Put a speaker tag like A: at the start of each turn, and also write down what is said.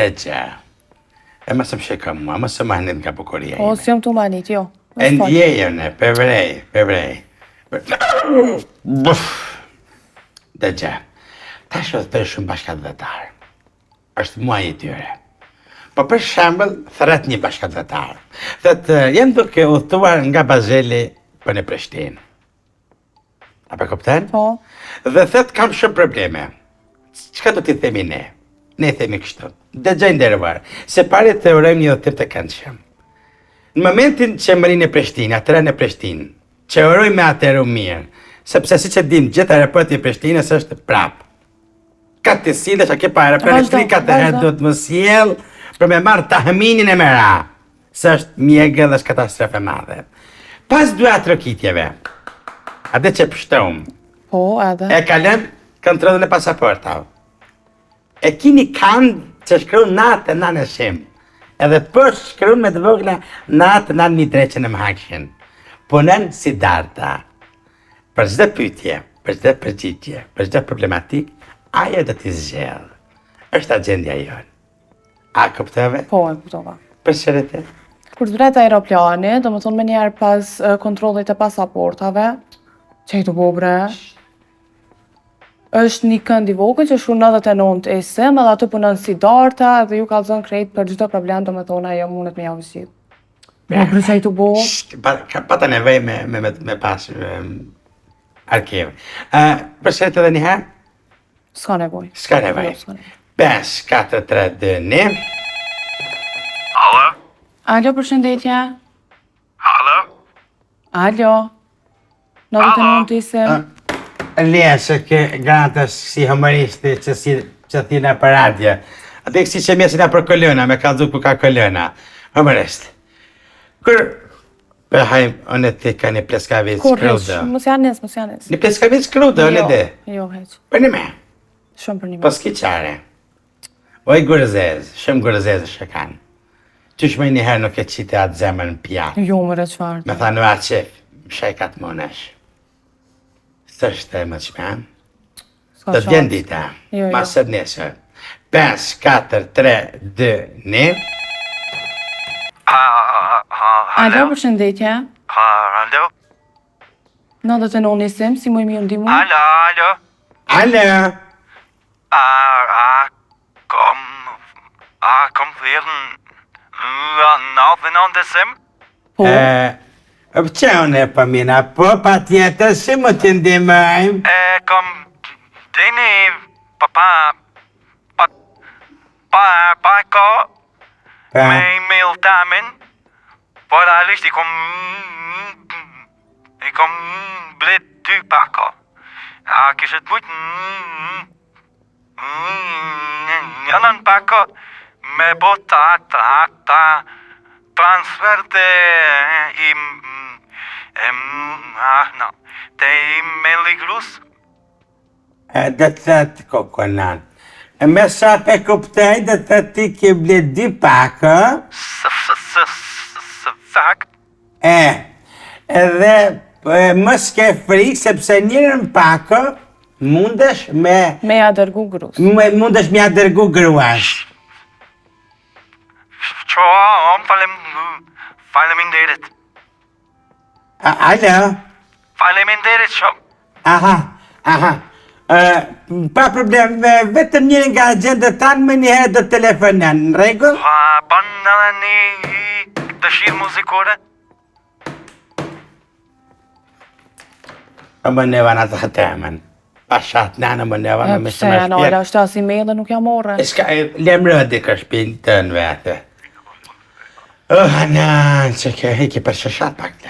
A: Dhe që, e mësë më shikë mua, mësë më hanit nga bukuria
B: O, si jam të manit, jo.
A: E ndjejën e, përvrej. Dhe që, ta shë të shumë bashkëdhëtar. Është muaj i tyre. Po për shembull, thret një bashkëdhëtar. Thëtë, jem duke udhëtuar nga Bazeli për në Prishtinë. Apo kupton?
B: Po.
A: Dhe thëtë kam shumë probleme. Çka do t'i themi ne? Ne themi kështu. Dëgjoj nderuar, se pari të urojmë një udhëtim të këndshëm. Në momentin që më rinë në Prishtinë, atëra në Prishtinë, që uroj me atëru mirë, sepse siç e dim, gjithë aeroporti i Prishtinës është prap. Ka të sillesh a ke pa aeroport frika të herë do të më sjell për me marrë tahminin e mëra. Se është mjegë dhe është katastrofë e madhe. Pas 2 trokitjeve, atë që pështëm,
B: Po, edhe.
A: e kalem kontrollën e pasaportave. E kini kanë që shkruan natë në shim. Edhe poshtë shkruan me të vogla natë në një dreqen e më hakshin. Punën si darta. Për çdo pyetje, për çdo përgjigje, për çdo problematik, ajo do t'i zgjidhë. Është agjendja jonë. A kuptove?
B: Po, e kuptova.
A: Për shërete?
B: Kur të vret aeroplani, do më thonë me njerë pas kontrollit e pasaportave, që i të bo bre, është një kënd i vogël që shkruan 99 isim, edhe aty punon si darta dhe ju ka zënë krejt për çdo problem, do më thonë ajo mundet me javë zgjidh. Po për që i të bo?
A: Pata nevoj me pas arkiv. Për shërete edhe njëherë?
B: S'ka nevoj.
A: S'ka nevoj. 5, 4, 3, 2, 1.
C: Alo?
B: Alo, përshëndetje.
C: Alo?
B: Alo. 99 isim.
A: Lesë që grantës si humoristi që thina për radje. Ate kësi që mjesin a për kolona, me ka dhuk për ka kolona. Humorist. Kur për hajmë, onë të ka një pleskavic
B: Kur,
A: krudë.
B: mos janis.
A: Një pleskavic krudë, onë dhe.
B: Jo, heq.
A: Për një me.
B: Shumë për një
A: Po s'ki qare. Oj gërëzez, shumë gërëzez që kanë. Qysh me njëherë nuk e qite atë zemën në pjatë.
B: Jo, më rëqfarë.
A: Me tha në atë qef, më shajkat monesh. Së është e më qmenë. Do t'vjen dita,
B: Jo.
A: masër nesër. 5, 4, 3, 2, 1.
B: Alo, përshëndetje.
C: Alo?
B: 99 isim, si mu i mi ndimu?
C: Alo?
A: Alo?
C: Kom thirrën 99 isim?
B: Po.
A: Që unë e pëmina, po pa tjetër, si më të ndimojmë?
C: Kom dini pa ko me email tamin, por realisht i kom blet 2 pako. A kishët mujt njënën pako me bota transfer të email i grus.
A: Dhe të thëtë kokonan. Me sa pe kuptoj, dhe të ti ke ble 2 pakë.
C: Fakt.
A: Edhe më s'ke frikë, sepse njërën pakë mundesh me...
B: Me ja dërgu grus.
A: Mundesh me ja dërgu gruash.
C: Qo, faleminderit.
A: Alo?
C: Faleminderit shumë.
A: Aha. Pa problem, vetëm njërin nga agjendet tanë më njëherë do telefonen, në regull?
C: Ban edhe një dëshirë muzikore?
A: Më neva në të temen. Pa shatë në më neva në më
B: Pse
A: shumë
B: janë ola, është as email dhe nuk jam orë.
A: Lemrë di ka shpinë të në vete. Anan, që ke heki për shashat pak të